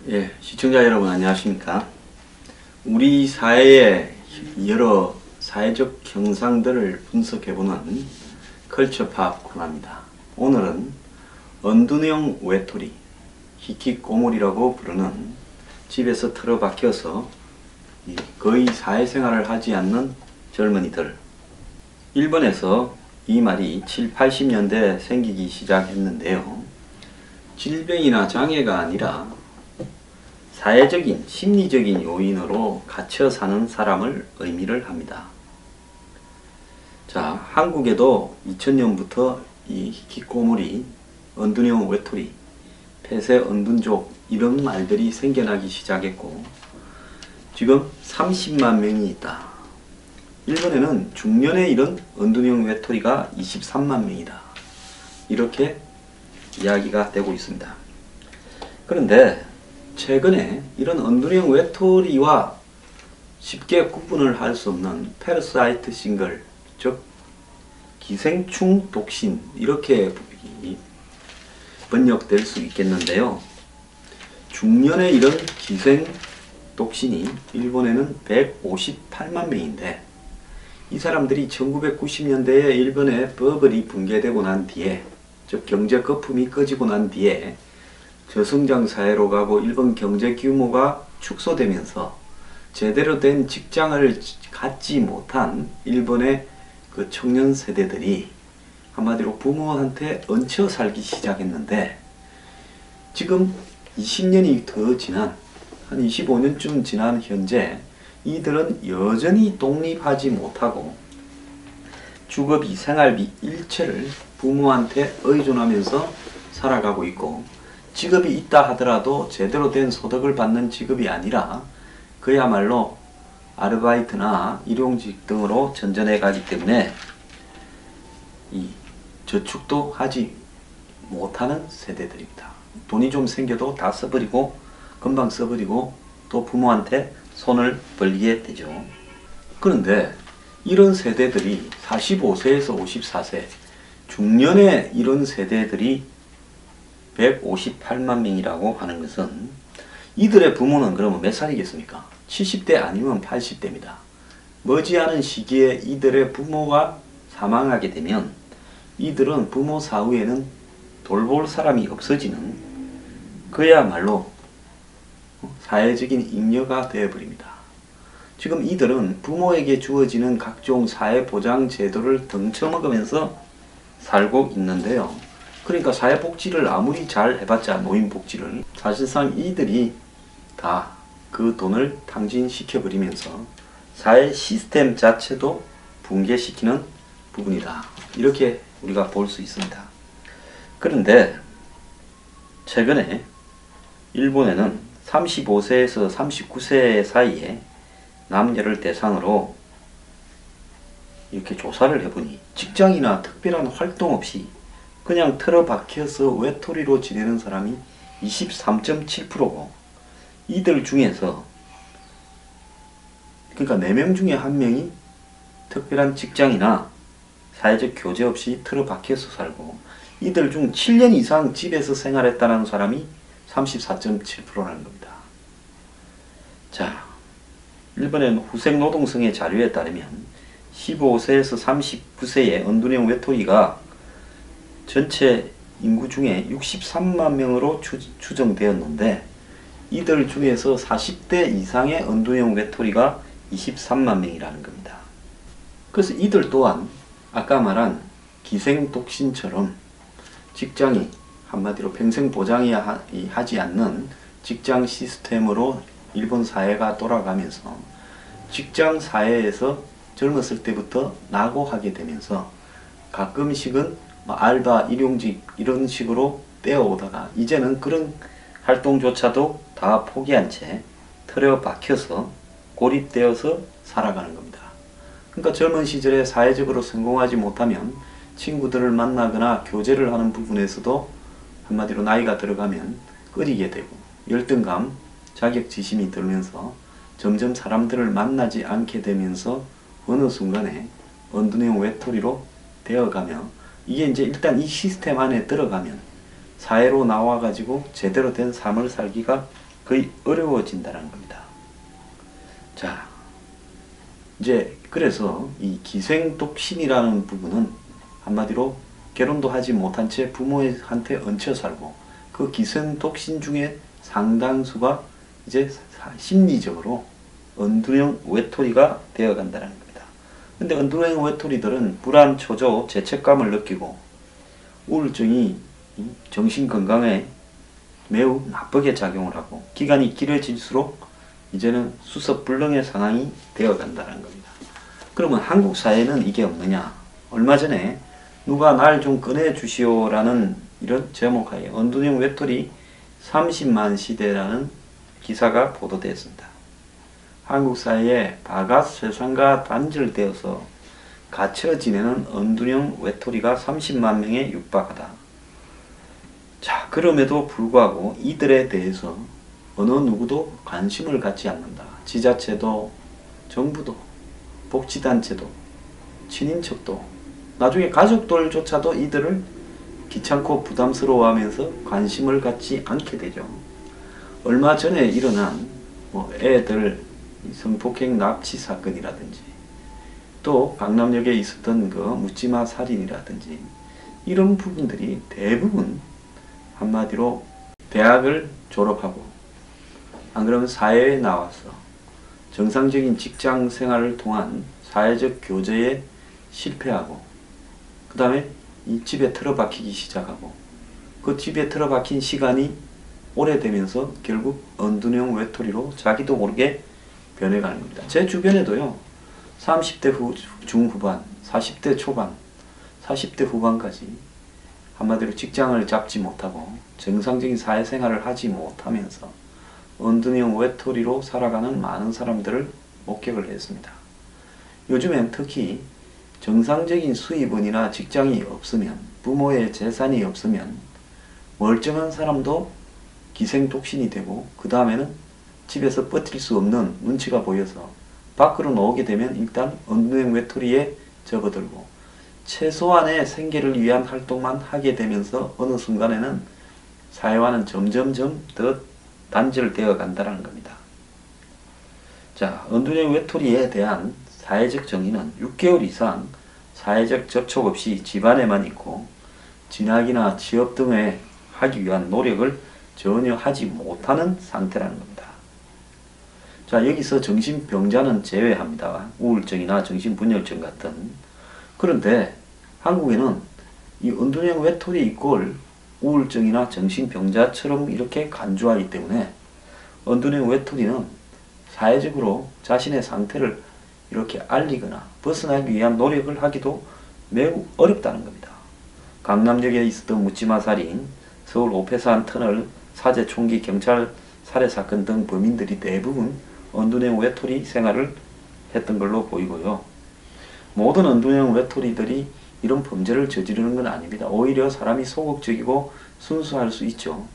예, 시청자 여러분 안녕하십니까? 우리 사회의 여러 사회적 현상들을 분석해보는 컬처팝 코너입니다. 오늘은 언둔형 외톨이, 히키코모리라고 부르는 집에서 틀어박혀서 거의 사회생활을 하지 않는 젊은이들. 일본에서 이 말이 7, 80년대 생기기 시작했는데요. 질병이나 장애가 아니라 사회적인, 심리적인 요인으로 갇혀 사는 사람을 의미를 합니다. 자, 한국에도 2000년부터 이 히키코모리, 언둔형 외톨이, 폐쇄 언둔족 이런 말들이 생겨나기 시작했고 지금 30만 명이 있다. 일본에는 중년에 이런 언둔형 외톨이가 23만 명이다. 이렇게 이야기가 되고 있습니다. 그런데 최근에 이런 언둔형 외톨이와 쉽게 구분을 할 수 없는 패러사이트 싱글, 즉 기생충 독신, 이렇게 번역될 수 있겠는데요. 중년의 이런 기생 독신이 일본에는 158만 명인데 이 사람들이 1990년대에 일본의 버블이 붕괴되고 난 뒤에, 즉 경제 거품이 꺼지고 난 뒤에 저성장 사회로 가고 일본 경제 규모가 축소되면서 제대로 된 직장을 갖지 못한 일본의 그 청년 세대들이 한마디로 부모한테 얹혀 살기 시작했는데 지금 20년이 더 지난, 한 25년쯤 지난 현재 이들은 여전히 독립하지 못하고 주거비, 생활비 일체를 부모한테 의존하면서 살아가고 있고, 직업이 있다 하더라도 제대로 된 소득을 받는 직업이 아니라 그야말로 아르바이트나 일용직 등으로 전전해 가기 때문에 이 저축도 하지 못하는 세대들입니다. 돈이 좀 생겨도 다 써버리고, 금방 써버리고 또 부모한테 손을 벌리게 되죠. 그런데 이런 세대들이 45세에서 54세 중년의 이런 세대들이 158만 명이라고 하는 것은 이들의 부모는 그러면 몇 살이겠습니까? 70대 아니면 80대입니다. 머지않은 시기에 이들의 부모가 사망하게 되면 이들은 부모 사후에는 돌볼 사람이 없어지는 그야말로 사회적인 잉여가 되어버립니다. 지금 이들은 부모에게 주어지는 각종 사회보장 제도를 덩쳐먹으면서 살고 있는데요. 그러니까 사회복지를 아무리 잘 해봤자, 노인복지를, 사실상 이들이 다 그 돈을 탕진시켜버리면서 사회 시스템 자체도 붕괴시키는 부분이다. 이렇게 우리가 볼 수 있습니다. 그런데 최근에 일본에는 35세에서 39세 사이에 남녀를 대상으로 이렇게 조사를 해보니 직장이나 특별한 활동 없이 그냥 틀어박혀서 외톨이로 지내는 사람이 23.7%고 이들 중에서 그러니까 4명 중에 1명이 특별한 직장이나 사회적 교제 없이 틀어박혀서 살고 이들 중 7년 이상 집에서 생활했다는 사람이 34.7%라는 겁니다. 자, 일본의 후생노동성의 자료에 따르면 15세에서 39세의 언둔형 외톨이가 전체 인구 중에 63만 명으로 추정되었는데 이들 중에서 40대 이상의 언둔형 외톨이가 23만 명이라는 겁니다. 그래서 이들 또한 아까 말한 기생독신처럼 직장이 한마디로 평생 보장이 하지 않는 직장 시스템으로 일본 사회가 돌아가면서 직장 사회에서 젊었을 때부터 낙오하게 되면서 가끔씩은 알바, 일용직 이런 식으로 떼어오다가 이제는 그런 활동조차도 다 포기한 채 틀에 박혀서 고립되어서 살아가는 겁니다. 그러니까 젊은 시절에 사회적으로 성공하지 못하면 친구들을 만나거나 교제를 하는 부분에서도 한마디로 나이가 들어가면 꺼리게 되고 열등감, 자격지심이 들면서 점점 사람들을 만나지 않게 되면서 어느 순간에 언둔형 외톨이로 되어가며 이게 이제 일단 이 시스템 안에 들어가면 사회로 나와가지고 제대로 된 삶을 살기가 거의 어려워진다는 겁니다. 자, 이제 그래서 이 기생독신이라는 부분은 한마디로 결혼도 하지 못한 채 부모한테 얹혀 살고 그 기생독신 중에 상당수가 이제 심리적으로 언두형 외톨이가 되어 간다는 겁니다. 근데 언두형 외톨이들은 불안, 초조, 죄책감을 느끼고 우울증이 정신 건강에 매우 나쁘게 작용을 하고 기간이 길어질수록 이제는 수습불능의 상황이 되어 간다는 겁니다. 그러면 한국 사회는 이게 없느냐? 얼마 전에 누가 날 좀 꺼내 주시오라는 이런 제목하에 언두형 외톨이 30만 시대라는 기사가 보도되었습니다. 한국 사회에 바깥 세상과 단절되어서 갇혀 지내는 언두형 외톨이가 30만 명에 육박하다. 자, 그럼에도 불구하고 이들에 대해서 어느 누구도 관심을 갖지 않는다. 지자체도, 정부도, 복지단체도, 친인척도, 나중에 가족들조차도 이들을 귀찮고 부담스러워하면서 관심을 갖지 않게 되죠. 얼마 전에 일어난 애들 성폭행 납치 사건이라든지 또 강남역에 있었던 그 묻지마 살인이라든지 이런 부분들이 대부분 한마디로 대학을 졸업하고 안 그러면 사회에 나와서 정상적인 직장 생활을 통한 사회적 교제에 실패하고 그 다음에 이 집에 틀어박히기 시작하고 그 집에 틀어박힌 시간이 오래되면서 결국 언두형 외톨이로 자기도 모르게 변해가는 겁니다. 제 주변에도요 30대 중후반, 40대 초반, 40대 후반까지 한마디로 직장을 잡지 못하고 정상적인 사회생활을 하지 못하면서 언두형 외톨이로 살아가는 많은 사람들을 목격을 했습니다. 요즘엔 특히 정상적인 수입원이나 직장이 없으면 부모의 재산이 없으면 멀쩡한 사람도 기생독신이 되고 그 다음에는 집에서 버틸 수 없는 눈치가 보여서 밖으로 나오게 되면 일단 언두형 외톨이에 접어들고 최소한의 생계를 위한 활동만 하게 되면서 어느 순간에는 사회와는 점점점 더 단절되어 간다는 겁니다. 자, 언두형 외톨이에 대한 사회적 정의는 6개월 이상 사회적 접촉 없이 집안에만 있고 진학이나 취업 등에 하기 위한 노력을 전혀 하지 못하는 상태라는 겁니다. 자, 여기서 정신병자는 제외합니다. 우울증이나 정신분열증 같은. 그런데 한국에는 이 언두형 외톨이 이꼴 우울증이나 정신병자처럼 이렇게 간주하기 때문에 언두형 외톨이는 사회적으로 자신의 상태를 이렇게 알리거나 벗어나기 위한 노력을 하기도 매우 어렵다는 겁니다. 강남역에 있었던 묻지마 살인, 서울 오페산 터널 사제 총기 경찰 살해 사건 등 범인들이 대부분 언두형 외톨이 생활을 했던 걸로 보이고요. 모든 언두형 외톨이들이 이런 범죄를 저지르는 건 아닙니다. 오히려 사람이 소극적이고 순수할 수 있죠.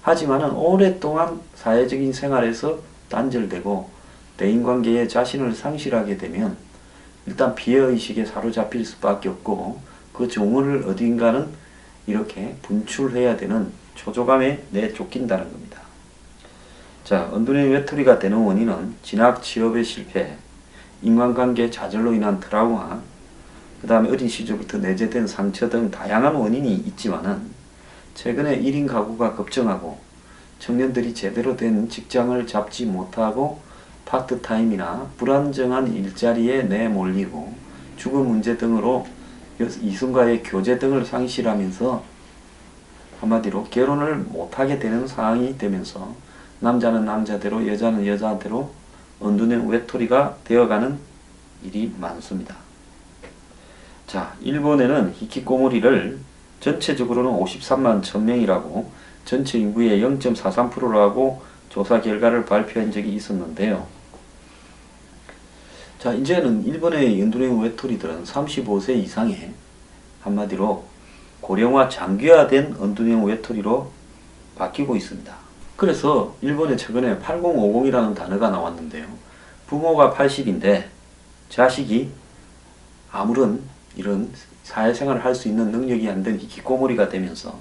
하지만은 오랫동안 사회적인 생활에서 단절되고 대인관계에 자신을 상실하게 되면 일단 피해의식에 사로잡힐 수밖에 없고 그 종을 어딘가는 이렇게 분출해야 되는 초조감에 내쫓긴다는 겁니다. 자, 언두형 외톨이가 되는 원인은 진학, 취업의 실패, 인간관계 좌절로 인한 트라우마, 그 다음에 어린 시절부터 내재된 상처 등 다양한 원인이 있지만은 최근에 1인 가구가 급증하고 청년들이 제대로 된 직장을 잡지 못하고 파트타임이나 불안정한 일자리에 내몰리고 주거 문제 등으로 이성과의 교제 등을 상실하면서 한마디로 결혼을 못하게 되는 상황이 되면서 남자는 남자대로 여자는 여자대로 언두형 외톨이가 되어가는 일이 많습니다. 자, 일본에는 히키코모리를 전체적으로는 53만 1000명이라고 전체 인구의 0.43%라고 조사 결과를 발표한 적이 있었는데요. 자, 이제는 일본의 언두형 외톨이들은 35세 이상의 한마디로 고령화 장기화된 언두형 외톨이로 바뀌고 있습니다. 그래서 일본에 최근에 8050이라는 단어가 나왔는데요. 부모가 80인데 자식이 아무런 이런 사회생활을 할 수 있는 능력이 안 된 히키코모리가 되면서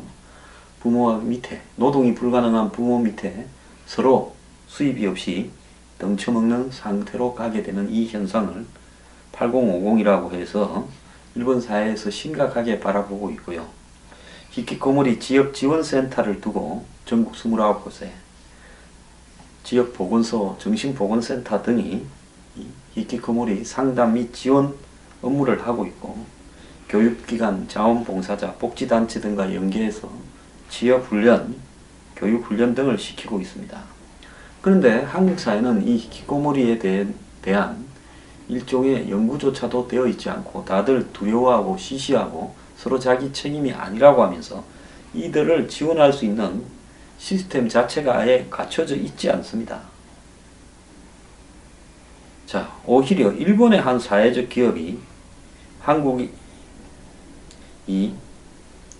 부모 밑에, 노동이 불가능한 부모 밑에 서로 수입이 없이 등쳐먹는 상태로 가게 되는 이 현상을 8050이라고 해서 일본 사회에서 심각하게 바라보고 있고요. 히키코모리 지역지원센터를 두고 전국 29곳에 지역보건소, 정신보건센터 등이 히키코모리 상담 및 지원 업무를 하고 있고, 교육기관, 자원봉사자, 복지단체 등과 연계해서 취업훈련, 교육훈련 등을 시키고 있습니다. 그런데 한국 사회는 이 히키코모리에 대한 일종의 연구조차도 되어 있지 않고 다들 두려워하고 시시하고 서로 자기 책임이 아니라고 하면서 이들을 지원할 수 있는 시스템 자체가 아예 갖춰져 있지 않습니다. 자, 오히려 일본의 한 사회적 기업이 한국이 이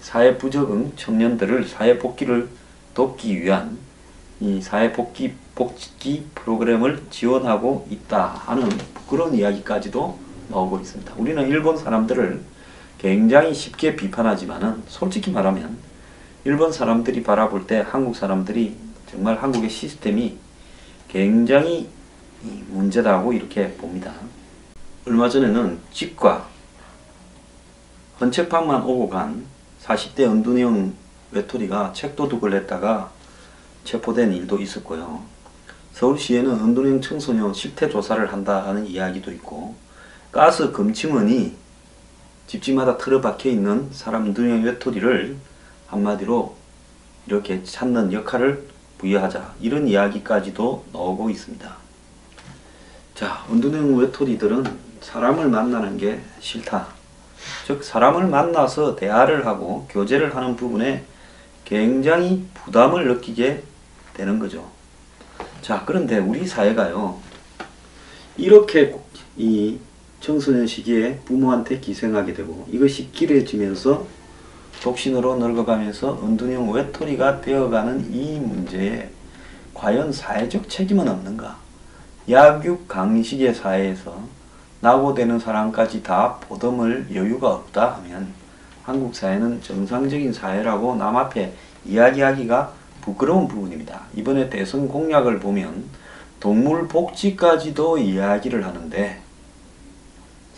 사회 부적응 청년들을 사회 복귀를 돕기 위한 이 사회 복귀 프로그램을 지원하고 있다 하는 그런 이야기까지도 나오고 있습니다. 우리는 일본 사람들을 굉장히 쉽게 비판하지만은 솔직히 말하면 일본 사람들이 바라볼 때 한국 사람들이 정말 한국의 시스템이 굉장히 문제다고 이렇게 봅니다. 얼마 전에는 집과 헌책방만 오고 간 40대 은둔형 외톨이가 책도둑을 했다가 체포된 일도 있었고요. 서울시에는 은둔형 청소년 실태조사를 한다는 이야기도 있고, 가스 검침원이 집집마다 틀어박혀 있는 사람 은둔형 외톨이를 한마디로 이렇게 찾는 역할을 부여하자, 이런 이야기까지도 나오고 있습니다. 자, 은둔형 외톨이들은 사람을 만나는 게 싫다. 즉 사람을 만나서 대화를 하고 교제를 하는 부분에 굉장히 부담을 느끼게 되는 거죠. 자, 그런데 우리 사회가요, 이렇게 이 청소년 시기에 부모한테 기생하게 되고 이것이 길어지면서 독신으로 늙어가면서 은둔형 외톨이가 되어가는 이 문제에 과연 사회적 책임은 없는가? 약육 강식의 사회에서 낙오되는 사람까지 다 보듬을 여유가 없다 하면 한국 사회는 정상적인 사회라고 남 앞에 이야기하기가 부끄러운 부분입니다. 이번에 대선 공약을 보면 동물 복지까지도 이야기를 하는데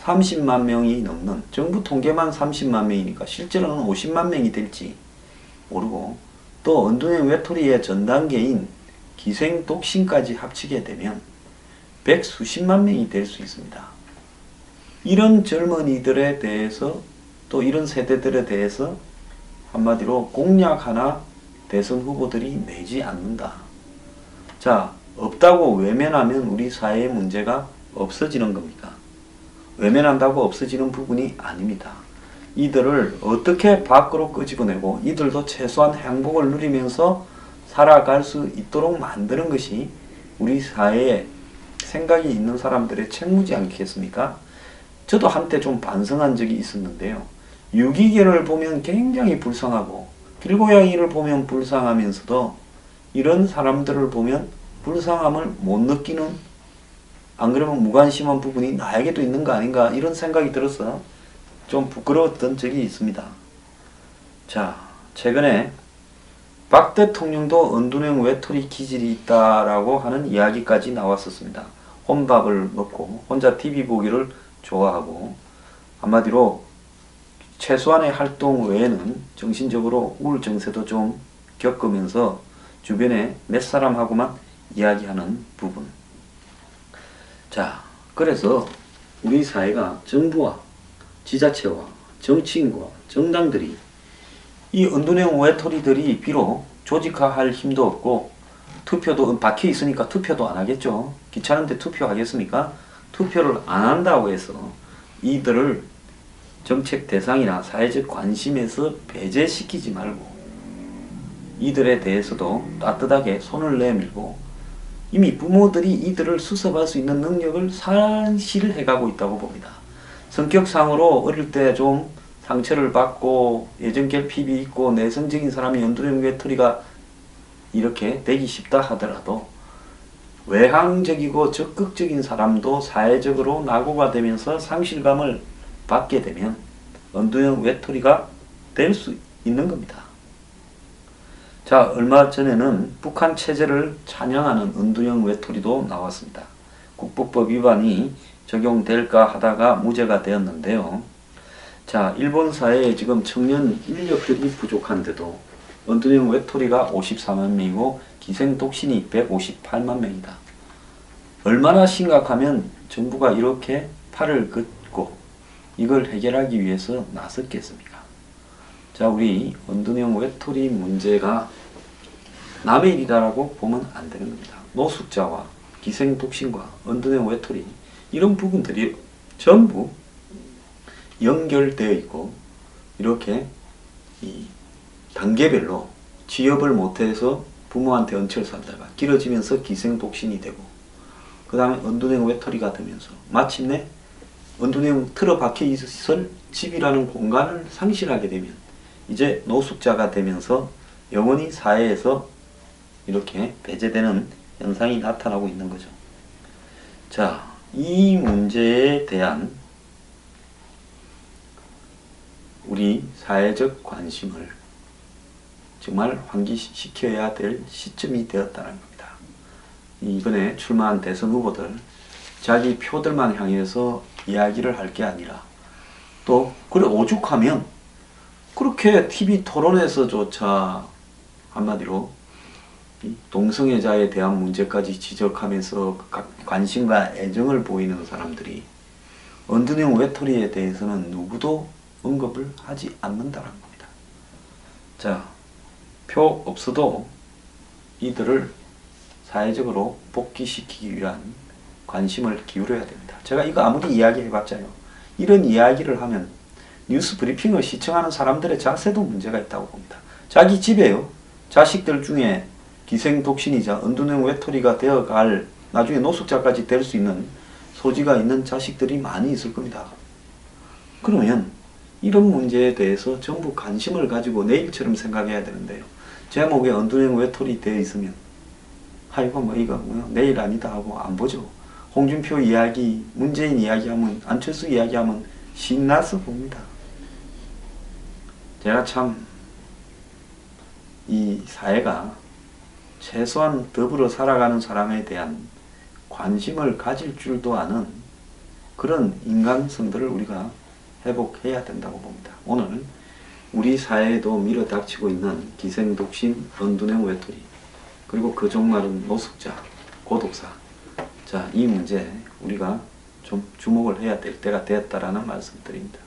30만 명이 넘는, 정부 통계만 30만 명이니까 실제로는 50만 명이 될지 모르고, 또 은둔형 외톨이의 전 단계인 기생 독신까지 합치게 되면 100수십만 명이 될 수 있습니다. 이런 젊은이들에 대해서, 또 이런 세대들에 대해서 한마디로 공약 하나 대선 후보들이 내지 않는다. 자, 없다고 외면하면 우리 사회의 문제가 없어지는 겁니까? 외면한다고 없어지는 부분이 아닙니다. 이들을 어떻게 밖으로 끄집어내고 이들도 최소한 행복을 누리면서 살아갈 수 있도록 만드는 것이 우리 사회에 생각이 있는 사람들의 책무지 않겠습니까? 저도 한때 좀 반성한 적이 있었는데요. 유기견을 보면 굉장히 불쌍하고 길고양이를 보면 불쌍하면서도 이런 사람들을 보면 불쌍함을 못 느끼는, 안 그러면 무관심한 부분이 나에게도 있는 거 아닌가, 이런 생각이 들어서 좀 부끄러웠던 적이 있습니다. 자, 최근에 박 대통령도 은둔형 외톨이 기질이 있다라고 하는 이야기까지 나왔었습니다. 혼밥을 먹고 혼자 TV 보기를 좋아하고, 한마디로 최소한의 활동 외에는 정신적으로 우울증 세도 좀 겪으면서 주변에 몇 사람하고만 이야기하는 부분. 자, 그래서 우리 사회가 정부와 지자체와 정치인과 정당들이 이 은둔형 외톨이들이 비록 조직화할 힘도 없고 투표도 박혀 있으니까 투표도 안 하겠죠. 귀찮은데 투표하겠습니까? 투표를 안 한다고 해서 이들을 정책 대상이나 사회적 관심에서 배제시키지 말고 이들에 대해서도 따뜻하게 손을 내밀고, 이미 부모들이 이들을 수습할 수 있는 능력을 상실해가고 있다고 봅니다. 성격상으로 어릴 때 좀 상처를 받고 예전 결핍이 있고 내성적인 사람이 은둔형 외톨이가 이렇게 되기 쉽다 하더라도 외향적이고 적극적인 사람도 사회적으로 낙오가 되면서 상실감을 받게 되면 은둔형 외톨이가 될 수 있는 겁니다. 자, 얼마 전에는 북한 체제를 찬양하는 은둔형 외톨이도 나왔습니다. 국부법 위반이 적용될까 하다가 무죄가 되었는데요. 자, 일본 사회에 지금 청년 인력들이 부족한데도 은둔형 외톨이가 54만 명이고 기생독신이 158만 명이다. 얼마나 심각하면 정부가 이렇게 팔을 긋고 이걸 해결하기 위해서 나섰겠습니까? 자, 우리 은둔형 외톨이 문제가 남의 일이라고 보면 안 되는 겁니다. 노숙자와 기생독신과 은둔형 외톨이 이런 부분들이 전부 연결되어 있고 이렇게 이 단계별로 취업을 못해서 부모한테 얹혀 살다가 길어지면서 기생독신이 되고 그 다음에 은둔형 외톨이가 되면서 마침내 은둔형 틀어박혀 있을 집이라는 공간을 상실하게 되면 이제 노숙자가 되면서 영원히 사회에서 이렇게 배제되는 현상이 나타나고 있는 거죠. 자, 이 문제에 대한 우리 사회적 관심을 정말 환기시켜야 될 시점이 되었다는 겁니다. 이번에 출마한 대선 후보들 자기 표들만 향해서 이야기를 할 게 아니라 또 그래 오죽하면 그렇게 TV 토론에서조차 한마디로 동성애자에 대한 문제까지 지적하면서 관심과 애정을 보이는 사람들이 은둔형 외톨이에 대해서는 누구도 언급을 하지 않는다는 겁니다. 자, 표 없어도 이들을 사회적으로 복귀시키기 위한 관심을 기울여야 됩니다. 제가 이거 아무리 이야기해봤자요. 이런 이야기를 하면 뉴스 브리핑을 시청하는 사람들의 자세도 문제가 있다고 봅니다. 자기 집에요. 자식들 중에 기생독신이자 은둔형 외톨이가 되어갈 나중에 노숙자까지 될 수 있는 소지가 있는 자식들이 많이 있을 겁니다. 그러면 이런 문제에 대해서 전부 관심을 가지고 내일처럼 생각해야 되는데요. 제목에 은둔형 외톨이 되어 있으면 아이고 뭐 이거 뭐 내일 아니다 하고 안 보죠. 홍준표 이야기, 문재인 이야기하면 안철수 이야기하면 신나서 봅니다. 제가 참 이 사회가 최소한 더불어 살아가는 사람에 대한 관심을 가질 줄도 아는 그런 인간성들을 우리가 회복해야 된다고 봅니다. 오늘 우리 사회에도 밀어닥치고 있는 기생독신, 은둔형 외톨이, 그리고 그 종말은 노숙자, 고독사. 자, 이 문제 우리가 좀 주목을 해야 될 때가 되었다라는 말씀 드립니다.